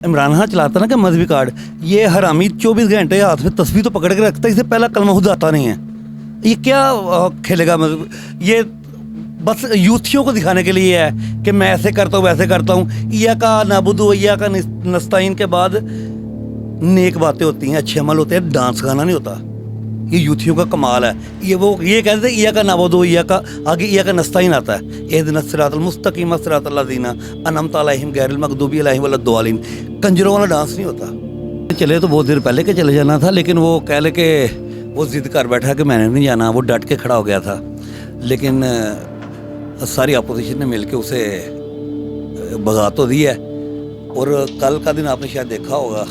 इमरान खान चलाता ना कि मजहबी कार्ड, ये हरामी 24 घंटे हाथ में तस्वीर तो पकड़ के रखता है, इससे पहला कलमा खुद आता नहीं है। ये क्या खेलेगा? मतलब ये बस यूथियों को दिखाने के लिए है कि मैं ऐसे करता हूँ वैसे करता हूँ। ईया का नाबुदु ईया का नस्ताइन के बाद नेक बातें होती हैं, अच्छे अमल होते हैं, डांस गाना नहीं होता। ये यूथियों का कमाल है। ये कहते हैं ईया का नाबुदु ईया का, आगे ईया का नस्ताइन आता है, इहदिनस सिरातल मुस्तकीम सिरातल लज़ीना अनअमत अलैहिम गैरिल मग़दूबी अलैहिम वलद्दालिन। कंजरों वाला डांस नहीं होता। चले तो बहुत देर पहले के चले जाना था, लेकिन वो कह ले कि वो जिद कर बैठा कि मैंने नहीं जाना, वो डट के खड़ा हो गया था। लेकिन सारी अपोजिशन ने मिलके उसे भगा तो दी है। और कल का दिन आपने शायद देखा होगा,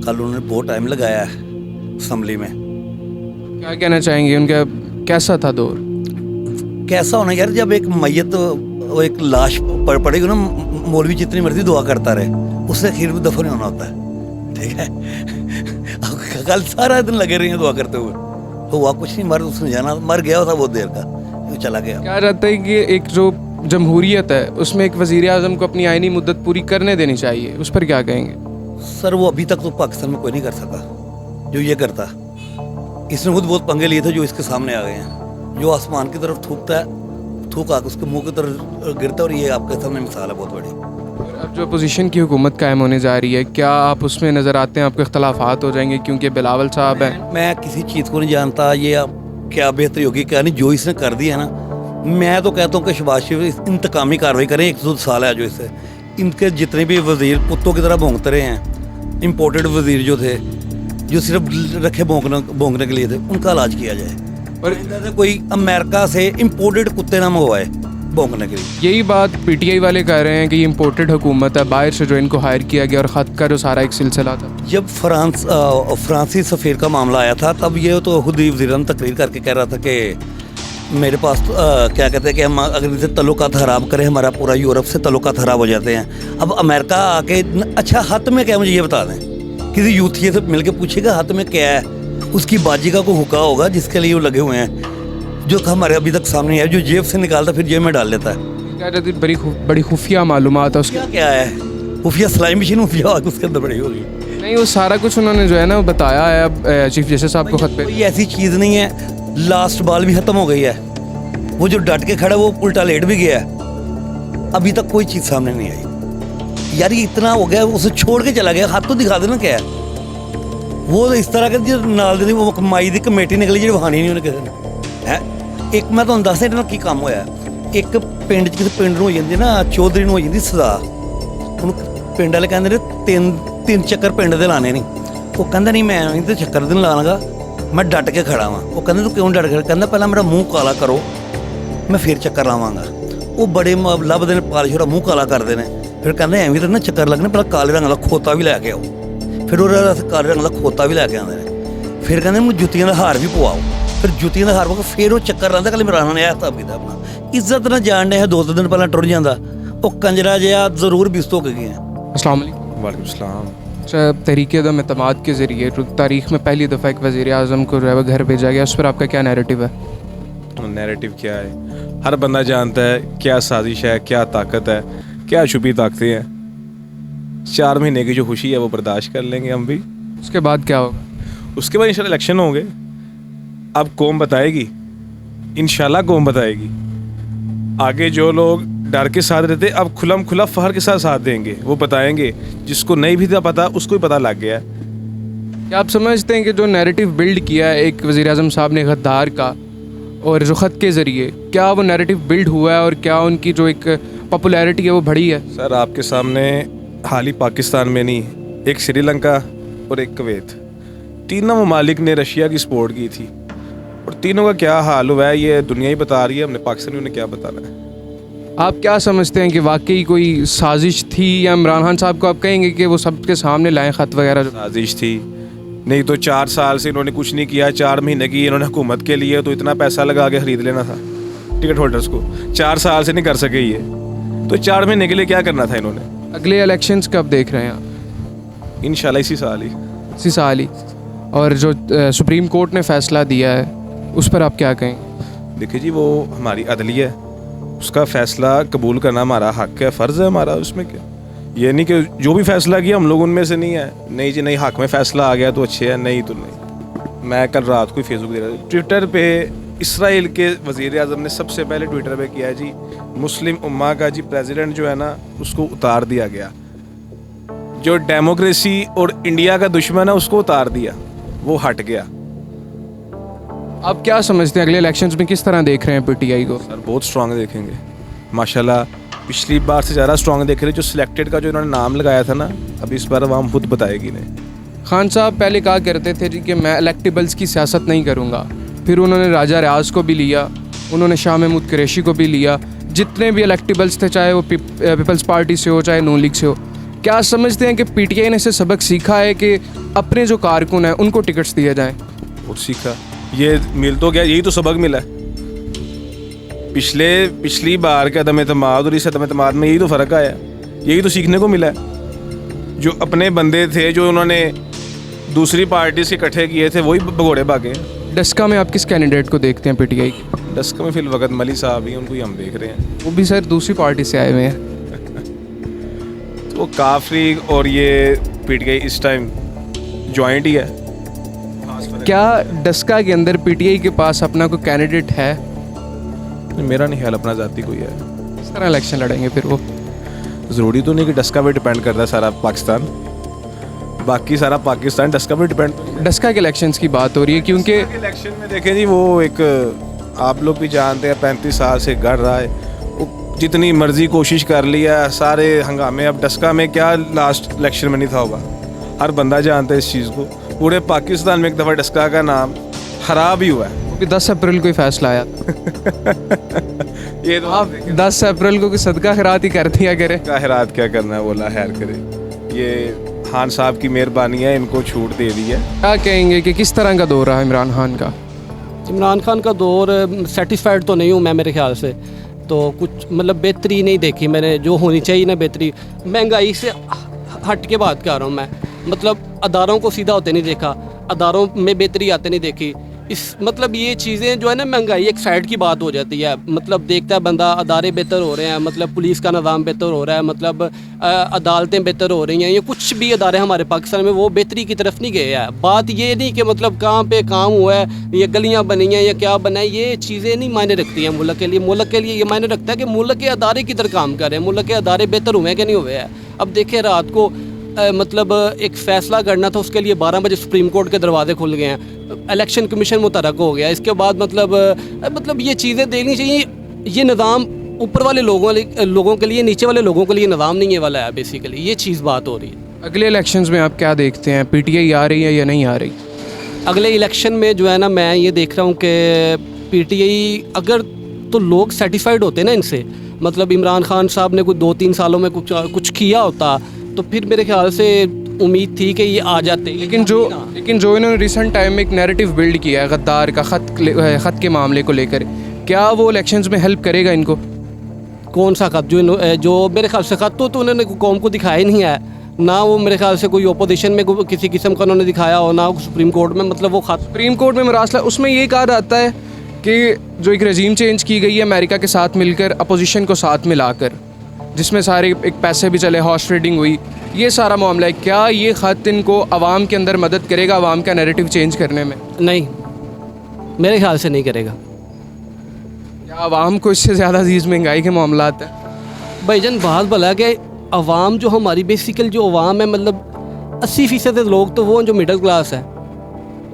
कल उन्होंने बहुत टाइम लगाया है असम्बली में। क्या कहना चाहेंगे, उनका कैसा था दौर? कैसा होना यार, जब एक मैयत वो एक लाश पड़ेगी ना, मौलवी जितनी मर्जी दुआ करता रहे, उससे आखिर में दफन होना होता है। ठीक है, कल सारा दिन लगे रहे हैं दुआ करते हुए, तो हुआ कुछ नहीं, मर उसने जाना, मर गया था बहुत देर का, वो चला गया। क्या रहता है कि एक जो जमहूरियत है उसमें एक वज़ीर आज़म को अपनी आइनी मुद्दत पूरी करने देनी चाहिए, उस पर क्या कहेंगे? सर वो अभी तक तो पाकिस्तान में कोई नहीं कर सका जो ये करता। इसने खुद बहुत पंगे लिए थे जो इसके सामने आ गए हैं। जो आसमान की तरफ थूकता है, थूक आकर उसके मुंह की तरफ गिरता है, और ये आपके सामने मिसाल है बहुत बड़ी। और अब जो अपोजिशन की हुकूमत कायम होने जा रही है, क्या आप उसमें नज़र आते हैं आपके इख्तलाफात हो जाएंगे? क्योंकि बिलावल साहब हैं। मैं किसी चीज़ को नहीं जानता, ये अब क्या बेहतरी होगी क्या नहीं, जो इसने कर दिया ना, मैं तो कहता हूँ कि शहबाज शरीफ इंतकामी कार्रवाई करें। 100 साल है जो इससे, इनके जितने भी वज़ीर कुत्तों की तरह भौंकते रहे हैं, इम्पोर्टेड वज़ीर जो थे, जो सिर्फ रखे भौंकने के लिए थे, उनका इलाज किया जाए। और इधर कोई अमेरिका से इम्पोर्टेड कुत्ते ना मंगवाए भौंकने के लिए। यही बात पीटीआई वाले कह रहे हैं कि ये इम्पोर्टेड हुकूमत है, बाहर से जो इनको हायर किया गया, और ख़त का जो सारा एक सिलसिला था। जब फ्रांसी सफ़ीर का मामला आया था, तब ये तो खुद ही वज़ीर तकरीर करके कह रहा था कि मेरे पास क्या कहते हैं कि हम अगर इसे तल्लुकात ख़राब करें, हमारा पूरा यूरोप से तल्लुकात ख़राब हो जाते हैं। अब अमेरिका आके अच्छा हाथ में क्या, मुझे ये बता दें, किसी यूथिये से मिल के पूछेगा हाथ में क्या है, उसकी बाजी का कोई हुक्का होगा जिसके लिए वो लगे हुए हैं, जो हमारे अभी तक सामने है, जो जेब से निकालता फिर जेब में डाल लेता है। क्या रहती बड़ी खुफिया मालूमात है उसकी? क्या है खुफिया सिलाई मशीन, खुफिया उसके अंदर बड़ी होगी। नहीं, वो सारा कुछ उन्होंने जो है ना वो बताया है अब चीफ जस्टिस साहब को खत पे। कोई ऐसी चीज़ नहीं है। लास्ट बॉल भी ख़त्म हो गई है, वो जो डट के खड़ा वो उल्टा लेट भी गया है, अभी तक कोई चीज़ सामने नहीं आई। यार ये इतना हो गया, उसे छोड़ के चला गया, हाथ तो दिखा देना क्या है। वो इस तरह के जो नाल दी वो माई की कमेटी निकली जी, वहानी नहीं उन्हें किसी ने है। एक मैं तुहानूं दस देना की काम होया, एक पिंड किसी पिंड हो जाती ना, चौधरी हो जाती सजा, उन्होंने पिंड वाले कहते ने तीन चक्कर पिंड दे लाने नहीं। वो कहता नहीं मैं नहीं तो चक्कर दिन लागा, मैं डट के खड़ा हाँ। वो कहते तू क्यों डट के? कहता पहला मेरा मूँह काला करो, मैं फिर चक्कर लावांगा। वो बड़े लभदे ने पालिश वाला मूँह काला करते हैं, फिर कहते एवं तो ना चक्कर लगने, पहला काले रंग का खोता भी लैके आओ, फिर वो काले रंग का खोता भी लैके आते हैं, फिर कहते मैं जुत्तियां का हार भी पवाओ, फिर जुत्तियां का हार पवा, फिर वो चक्कर लाता। कल इमरान ने ऐसा भी था अपना इज्जत ना जानने है, 2 दिन पहले टुर जाता, वो कंजरा जहा जरूर बिस्त हो गए हैं। अस्सलाम वालेकुम। वालेकुम सलाम। अच्छा, तहरीक-ए-दम एतमाद के ज़रिए जो तारीख़ में पहली दफ़ा एक वज़ीर आज़म को जो है घर भेजा गया, उस पर आपका क्या नैरेटिव है? नैरेटिव क्या है? हर बंदा जानता है क्या साजिश है, क्या ताकत है, क्या छुपी ताकतें हैं। 4 महीने की जो खुशी है वो बर्दाश्त कर लेंगे हम भी। उसके बाद क्या होगा? उसके बाद इंशाल्लाह इलेक्शन होंगे, अब कौम बताएगी, इंशाल्लाह कौम बताएगी। आगे जो लोग डर के साथ रहते अब खुलम खुला फ़ख्र के साथ देंगे, वो बताएंगे। जिसको नहीं भी था पता उसको ही पता लग गया। क्या आप समझते हैं कि जो नैरेटिव बिल्ड किया है एक वज़ीर आज़म साहब ने गद्दार का, और जो ख़त के ज़रिए, क्या वो नैरेटिव बिल्ड हुआ है, और क्या उनकी जो एक पॉपुलैरिटी है वो बढ़ी है? सर आपके सामने हाल ही पाकिस्तान में नहीं, एक श्रीलंका और एक कुवैत, तीनों ममालिक ने रशिया की सपोर्ट की थी, और तीनों का क्या हाल हुआ है ये दुनिया ही बता रही है, हमने पाकिस्तानियों ने क्या बताना है। आप क्या समझते हैं कि वाकई कोई साजिश थी, या इमरान खान साहब को आप कहेंगे कि वो सबके सामने लाएं ख़त वगैरह? साजिश थी, नहीं तो 4 साल से इन्होंने कुछ नहीं किया। 4 महीने की इन्होंने हुकूमत के लिए तो इतना पैसा लगा के ख़रीद लेना था टिकट होल्डर्स को, 4 साल से नहीं कर सके ये, तो 4 महीने के लिए क्या करना था इन्होंने। अगले इलेक्शंस कब देख रहे हैं आप? इंशाल्लाह इसी साल ही। और जो सुप्रीम कोर्ट ने फ़ैसला दिया है उस पर आप क्या कहेंगे? देखिए जी, वो हमारी अदलिया है, उसका फ़ैसला कबूल करना हमारा हक़ है, फ़र्ज़ है हमारा। उसमें क्या, ये नहीं कि जो भी फैसला किया हम लोग उनमें से नहीं है, नहीं जी नहीं, हक में फैसला आ गया तो अच्छे है, नहीं तो नहीं। मैं कल रात को ही फेसबुक दे रहा था, ट्विटर पे इसराइल के वज़ीर आज़म ने सबसे पहले ट्विटर पे किया जी, मुस्लिम उम्मा का जी प्रेसिडेंट जो है ना उसको उतार दिया गया, जो डेमोक्रेसी और इंडिया का दुश्मन है उसको उतार दिया, वो हट गया। आप क्या समझते हैं अगले इलेक्शंस में किस तरह देख रहे हैं पीटीआई को? सर बहुत स्ट्रांग देखेंगे माशाल्लाह, पिछली बार से ज़्यादा स्ट्रांग देख रहे। जो सिलेक्टेड का जो इन्होंने नाम लगाया था ना, अब इस बार आवाम खुद बताएगी नहीं। खान साहब पहले कहा करते थे जी कि मैं इलेक्टेबल्स की सियासत नहीं करूँगा, फिर उन्होंने राजा रियाज को भी लिया, उन्होंने शाह महमूद कुरैशी को भी लिया, जितने भी इलेक्टेबल्स थे चाहे वो पीपल्स पार्टी से हो चाहे नून लीग से हो। क्या समझते हैं कि पीटीआई ने इससे सबक सीखा है कि अपने जो कारकुन हैं उनको टिकट्स दिए जाएँ? और सीखा, ये मिल तो गया, यही तो सबक मिला है। पिछली बार के अदम एतमाद और इस अदम एतमाद में यही तो फ़र्क आया, यही तो सीखने को मिला है। जो अपने बंदे थे जो उन्होंने दूसरी पार्टी से इकट्ठे किए थे वही भगोड़े भागे। डस्का में आप किस कैंडिडेट को देखते हैं पीटीआई की? डस्का में फिल वक्त मली साहब ही, उनको ही हम देख रहे हैं। वो भी सर दूसरी पार्टी से आए हुए हैं। तो काफरी और ये पीटीआई इस टाइम जॉइंट ही है। क्या डस्का के अंदर पीटीआई के पास अपना कोई कैंडिडेट है? मेरा नहीं ख्याल अपना ज़ाती कोई है। किस तरह इलेक्शन लड़ेंगे फिर वो? ज़रूरी तो नहीं कि डस्का पे डिपेंड करता है सारा पाकिस्तान, बाकी सारा पाकिस्तान डस्का पे डिपेंड। डस्का के इलेक्शंस की बात हो रही है क्योंकि इलेक्शन में देखें जी, वो एक आप लोग भी जानते हैं 35 साल से गढ़ रहा है, वो जितनी मर्जी कोशिश कर लिया, सारे हंगामे। अब डस्का में क्या लास्ट इलेक्शन में नहीं था होगा, हर बंदा जानता है इस चीज़ को। पूरे पाकिस्तान में एक दफ़ा डस्का का नाम खराब ही हुआ है। 10 अप्रैल को ही फैसला आया। ये तो आप 10 अप्रैल को सदका खैरात ही कर दिया करे। का खैरात क्या करना है, बोला खैर करे। ये खान साहब की मेहरबानी है, इनको छूट दे दी है। क्या कहेंगे कि किस तरह का दौर रहा इमरान खान का? इमरान खान का दौर सेटिस्फाइड तो नहीं हूँ मैं, मेरे ख्याल से तो कुछ मतलब बेहतरी नहीं देखी मैंने, जो होनी चाहिए ना बेहतरी। महंगाई से हट के बात कर रहा हूँ मैं, मतलब अदारों को सीधा होते नहीं देखा, अदारों में बेहतरी आते नहीं देखी। इस मतलब ये चीज़ें जो है ना, महंगाई एक साइड की बात हो जाती है। मतलब देखता है बंदा अदारे बेहतर हो रहे हैं, मतलब पुलिस का निज़ाम बेहतर हो रहा है, मतलब अदालतें बेहतर हो रही हैं, ये कुछ भी अदारे हमारे पाकिस्तान में वो बेहतरी की तरफ नहीं गए हैं। बात ये नहीं कि मतलब कहाँ पे काम हुआ है, ये गलियाँ बनी हैं या क्या बना है, ये चीज़ें नहीं मायने रखती हैं मुल्क के लिए। मुल्क के लिए ये मायने रखता है कि मुल्क के अदारे किधर काम कर रहे हैं, मुल्क के अदारे बेहतर हुए हैं कि नहीं हुए हैं। अब देखिए रात को मतलब एक फ़ैसला करना था, उसके लिए 12 बजे सुप्रीम कोर्ट के दरवाजे खुल गए हैं, इलेक्शन कमीशन मुतरक हो गया। इसके बाद मतलब ये चीज़ें देखनी चाहिए। ये निज़ाम ऊपर वाले लोगों के लिए, नीचे वाले लोगों के लिए निज़ाम नहीं है वाला है बेसिकली, ये चीज़ बात हो रही है। अगले इलेक्शंस में आप क्या देखते हैं, पीटीआई आ रही है या नहीं आ रही? अगले इलेक्शन में जो है ना, मैं ये देख रहा हूँ कि पीटीआई अगर तो लोग सेटिस्फाइड होते ना इनसे, मतलब इमरान खान साहब ने कुछ 2-3 सालों में कुछ किया होता तो फिर मेरे ख्याल से उम्मीद थी कि ये आ जाते। लेकिन जो इन्होंने रिसेंट टाइम में एक नैरेटिव बिल्ड किया है गद्दार का ख़त के मामले को लेकर, क्या वो इलेक्शंस में हेल्प करेगा इनको? कौन सा ख़त? जो मेरे ख्याल से ख़त तो उन्होंने कौम को दिखाया ही नहीं है ना, वो मेरे ख्याल से कोई अपोजिशन में किसी किस्म का उन्होंने दिखाया हो ना सुप्रीम कोर्ट में। मतलब वो ख़त सुप्रीम कोर्ट में मरासला, उसमें ये कहा जाता है कि जो एक रजीम चेंज की गई है अमेरिका के साथ मिलकर, अपोजिशन को साथ मिलाकर, जिसमें सारे एक पैसे भी चले, हॉर्स ट्रेडिंग हुई, ये सारा मामला है। क्या ये ख़त इनको आवाम के अंदर मदद करेगा, आवाम का नैरेटिव चेंज करने में? नहीं, मेरे ख्याल से नहीं करेगा। क्या आवाम को इससे ज़्यादा अजीज़ महंगाई के मामला है? भाईजान बात भला कि आवाम जो हमारी बेसिकल जो आवाम है, मतलब 80% लोग तो वो जो मिडिल क्लास है,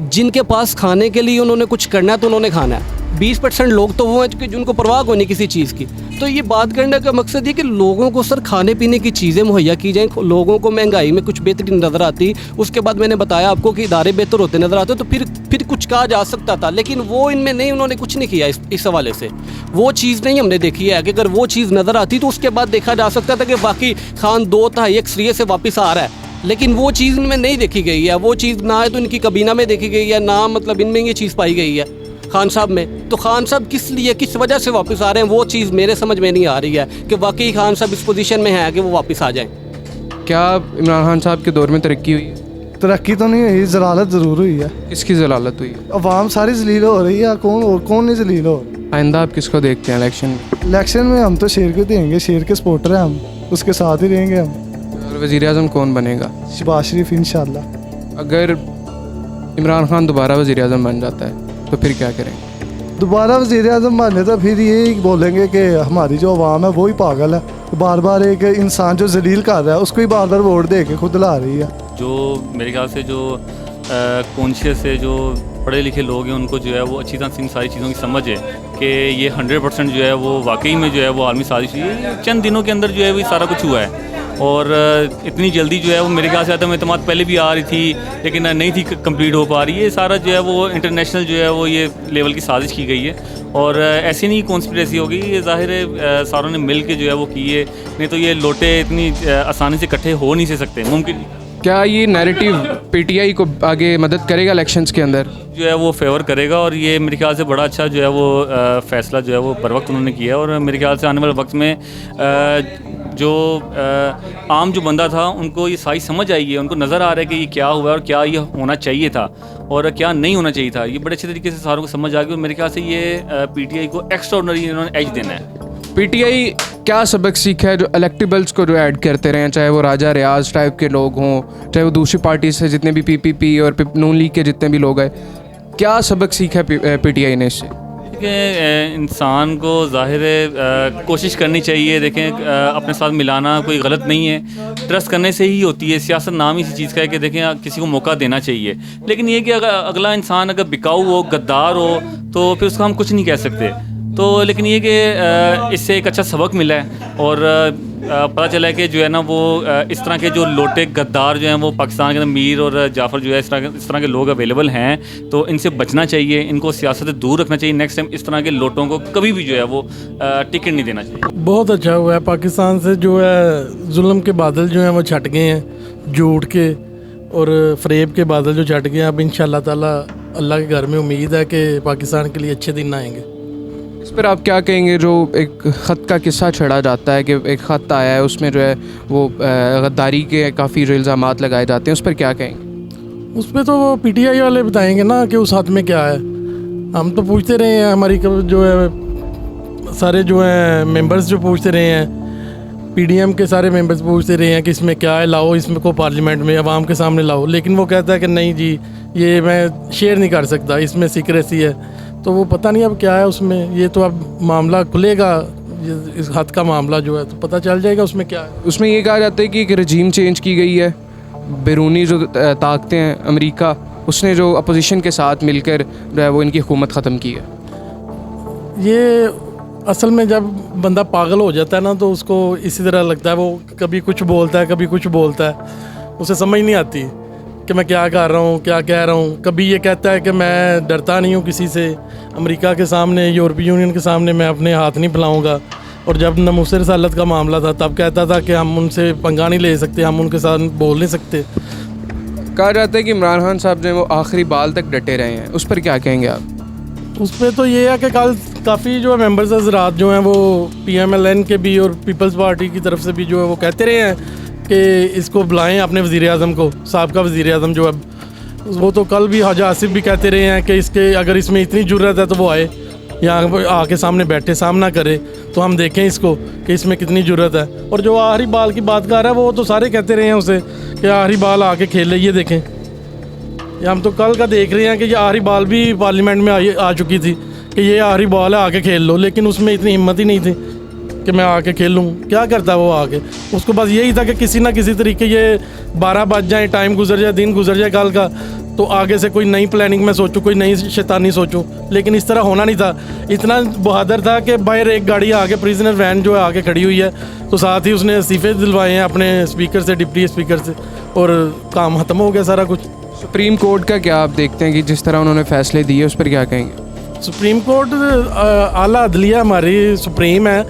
जिनके पास खाने के लिए उन्होंने कुछ करना है तो उन्होंने खाना है। 20% लोग तो वो हैं कि जिनको परवाह को नहीं किसी चीज़ की। तो ये बात करने का मकसद ये कि लोगों को सर खाने पीने की चीज़ें मुहैया की जाएँ, लोगों को महंगाई में कुछ बेहतरी नज़र आती। उसके बाद मैंने बताया आपको कि इदारे बेहतर होते नज़र आते, तो फिर कुछ कहा जा सकता था, लेकिन वो इनमें नहीं, उन्होंने कुछ नहीं किया इस हवाले से। वो चीज़ नहीं हमने देखी है कि अगर वो चीज़ नज़र आती तो उसके बाद देखा जा सकता था कि बाकी खान 2/3 श्रेय से वापस आ रहा है, लेकिन वो चीज़ इनमें नहीं देखी गई है। वो चीज़ ना है तो इनकी कबीना में देखी गई है, ना मतलब इनमें ये चीज़ पाई गई है खान साहब में। तो खान साहब किस लिए, किस वजह से वापस आ रहे हैं, वो चीज़ मेरे समझ में नहीं आ रही है कि वाकई खान साहब इस पोजीशन में है कि वो वापस आ जाएं। क्या इमरान खान साहब के दौर में तरक्की हुई है? तरक्की तो नहीं हुई, जलालत ज़रूर हुई है। किसकी जलालत हुई है? अवाम सारी जलील हो रही है, कौन नहीं जलील हो? आइंदा आप किसको देखते हैं इलेक्शन में? इलेक्शन में हम तो शेर को देंगे, शेर के सपोर्टर हैं हम, उसके साथ ही रहेंगे हम। वज़ीर आज़म कौन बनेगा? शहबाज शरीफ इंशाल्लाह। अगर इमरान खान दोबारा वज़ीर आज़म बन जाता है तो फिर क्या करेंगे? दोबारा वज़ीर आज़म बने तो फिर यही बोलेंगे कि हमारी जो आवाम है वो ही पागल है, बार बार एक इंसान जो जलील कर रहा है उसको ही बार बार वोट दे के खुद ला रही है। जो मेरे ख्याल से जो कॉन्शियस है, जो पढ़े लिखे लोग हैं, उनको जो है वो अच्छी तरह से इन सारी चीज़ों की समझ है कि ये 100% जो है वो वाकई में जो है वो आलमी साजिश हुई है। चंद दिनों के अंदर जो है वो सारा कुछ हुआ है और इतनी जल्दी जो है वो मेरे ख्याल से आदम एतमाद पहले भी आ रही थी लेकिन नहीं थी कंप्लीट हो पा रही है। सारा जो है वो इंटरनेशनल जो है वो ये लेवल की साजिश की गई है और ऐसी नहीं कॉन्स्पिरेसी होगी, ये ज़ाहिर है सारों ने मिल के जो है वो की है, नहीं तो ये लोटे इतनी आसानी से इकट्ठे हो नहीं से सकते, मुमकिन नहीं। क्या ये नैरेटिव पीटीआई को आगे मदद करेगा इलेक्शंस के अंदर? जो है वो फेवर करेगा और ये मेरे ख्याल से बड़ा अच्छा जो है वो फ़ैसला जो है वो बर वक्त उन्होंने किया और मेरे ख्याल से आने वाले वक्त में जो आम जो बंदा था उनको ये सारी समझ आई है, उनको नज़र आ रहा है कि ये क्या हुआ और क्या ये होना चाहिए था और क्या नहीं होना चाहिए था। ये बड़े अच्छे तरीके से सारों को समझ आ गई और मेरे ख्याल से ये पीटीआई को एक्स्ट्राऑर्डिनरी इन्होंने एज देना है। पीटीआई क्या सबक सीखा है जो इलेक्टेबल्स को जो ऐड करते रहे, चाहे वो राजा रियाज टाइप के लोग हों, चाहे वो दूसरी पार्टी से जितने भी पीपीपी और नून लीग के जितने भी लोग हैं, क्या सबक सीखा है पीटीआई ने इससे? देखिए इंसान को ज़ाहिर है कोशिश करनी चाहिए। देखें अपने साथ मिलाना कोई गलत नहीं है, ट्रस्ट करने से ही होती है। सियासत नाम ही इसी चीज़ का है कि देखें किसी को मौका देना चाहिए, लेकिन ये कि अगर अगला इंसान अगर बिकाऊ हो, गद्दार हो, तो फिर उसका हम कुछ नहीं कह सकते। तो लेकिन ये कि इससे एक अच्छा सबक मिला है और पता चला है कि जो है ना वो इस तरह के जो लोटे गद्दार जो हैं वो पाकिस्तान के अंदर मीर और जाफ़र जो है इस तरह के लोग अवेलेबल हैं, तो इनसे बचना चाहिए, इनको सियासत से दूर रखना चाहिए। नेक्स्ट टाइम इस तरह के लोटों को कभी भी जो है वो टिकट नहीं देना चाहिए। बहुत अच्छा हुआ है, पाकिस्तान से जो है जुल्म के बादल जो हैं वो छट गए हैं, झूठ के और फ़रेब के बादल जो छट गए हैं। अब इंशाअल्लाह ताला अल्लाह के घर में उम्मीद है कि पाकिस्तान के लिए अच्छे दिन आएंगे। इस पर आप क्या कहेंगे? जो एक ख़त का किस्सा छड़ा जाता है कि एक ख़त आया है उसमें जो है वो गद्दारी के काफ़ी जो इल्ज़ामात लगाए जाते हैं, उस पर क्या कहेंगे? उस पर तो वो पीटीआई वाले बताएंगे ना कि उस हाथ में क्या है। हम तो पूछते रहे हैं, हमारी जो है सारे जो हैं मेंबर्स जो पूछते रहे हैं, पीडीएम के सारे मेंबर्स पूछते रहे हैं कि इसमें क्या है, लाओ इसमें को पार्लियामेंट में आवाम के सामने लाओ, लेकिन वो कहता है कि नहीं जी ये मैं शेयर नहीं कर सकता, इसमें सीक्रेसी है। तो वो पता नहीं अब क्या है उसमें, ये तो अब मामला खुलेगा, इस हद का मामला जो है तो पता चल जाएगा उसमें क्या है। उसमें ये कहा जाता है कि एक रजीम चेंज की गई है, बैरूनी जो ताकतें हैं, अमेरिका, उसने जो अपोजिशन के साथ मिलकर जो है वो इनकी हुकूमत ख़त्म की है। ये असल में जब बंदा पागल हो जाता है ना तो उसको इसी तरह लगता है, वो कभी कुछ बोलता है कभी कुछ बोलता है, उसे समझ नहीं आती कि मैं क्या कर रहा हूँ क्या कह रहा हूँ। कभी ये कहता है कि मैं डरता नहीं हूँ किसी से, अमेरिका के सामने, यूरोपीय यूनियन के सामने मैं अपने हाथ नहीं फैलाऊँगा, और जब नमूसे रसालत का मामला था तब कहता था कि हम उनसे पंगा नहीं ले सकते, हम उनके साथ बोल नहीं सकते। कहा जाता है कि इमरान खान साहब जो है वो आखिरी बाल तक डटे रहे हैं, उस पर क्या कहेंगे आप? उस पर तो ये है कि कल काफ़ी जो है मेंबर्स हज़रात जो हैं वो PMLN के भी और पीपल्स पार्टी की तरफ से भी जो है वो कहते रहे हैं कि इसको बुलाएं अपने वज़ीर आज़म को, साहब का वज़ीर आज़म जो है वो तो कल भी हाजा आसिफ भी कहते रहे हैं कि इसके अगर इसमें इतनी ज़रूरत है तो वो आए यहाँ आके सामने बैठे, सामना करे तो हम देखें इसको कि इसमें कितनी ज़रूरत है। और जो आखिरी बाल की बात कर रहा है वो तो सारे कहते रहे हैं उसे कि आखिरी बाल आके खेले, ये देखें, ये हम तो कल का देख रहे हैं कि ये आखिरी बाल भी पार्लियामेंट में आ चुकी थी कि ये आखिरी बॉल है आके खेल लो, लेकिन उसमें इतनी हिम्मत ही नहीं थी कि मैं आके खेलूँ। क्या करता वो आके, उसको बस यही था कि किसी ना किसी तरीके ये 12 बज जाए, टाइम गुजर जाए, दिन गुजर जाए कल का, तो आगे से कोई नई प्लानिंग में सोचूं, कोई नई शैतानी सोचूं, लेकिन इस तरह होना नहीं था। इतना बहादुर था कि बाहर एक गाड़ी आगे प्रिजनर वैन जो है आगे खड़ी हुई है, तो साथ ही उसने इस्तीफे दिलवाए हैं अपने स्पीकर से, डिप्टी स्पीकर से, और काम ख़त्म हो गया सारा कुछ। सुप्रीम कोर्ट का क्या आप देखते हैं कि जिस तरह उन्होंने फैसले दिए उस पर क्या कहेंगे? सुप्रीम कोर्ट आला अदलिया हमारी सुप्रीम है,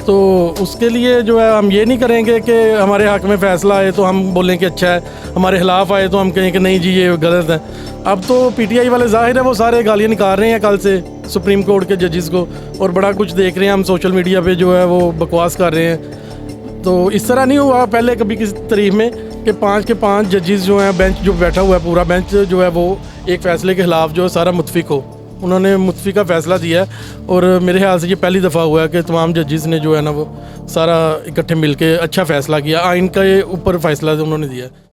तो उसके लिए जो है हम ये नहीं करेंगे कि हमारे हक़ में फ़ैसला आए तो हम बोलें कि अच्छा है, हमारे ख़िलाफ़ आए तो हम कहें कि नहीं जी ये गलत है। अब तो PTI वाले ज़ाहिर है वो सारे गालियाँ निकाल रहे हैं कल से सुप्रीम कोर्ट के जजेस को, और बड़ा कुछ देख रहे हैं हम सोशल मीडिया पे जो है वो बकवास कर रहे हैं। तो इस तरह नहीं हुआ पहले कभी किसी तारीख में कि 5 के 5 जजेस जो हैं, बेंच जो बैठा हुआ है पूरा बेंच जो है वो एक फ़ैसले के ख़िलाफ़ जो है सारा मुतफिक हो। उन्होंने मुतफ़ी का फ़ैसला दिया है और मेरे ख्याल से ये पहली दफ़ा हुआ है कि तमाम जजेस ने जो है ना वो सारा इकट्ठे मिल के अच्छा फ़ैसला किया, आइन के ऊपर फ़ैसला उन्होंने दिया है।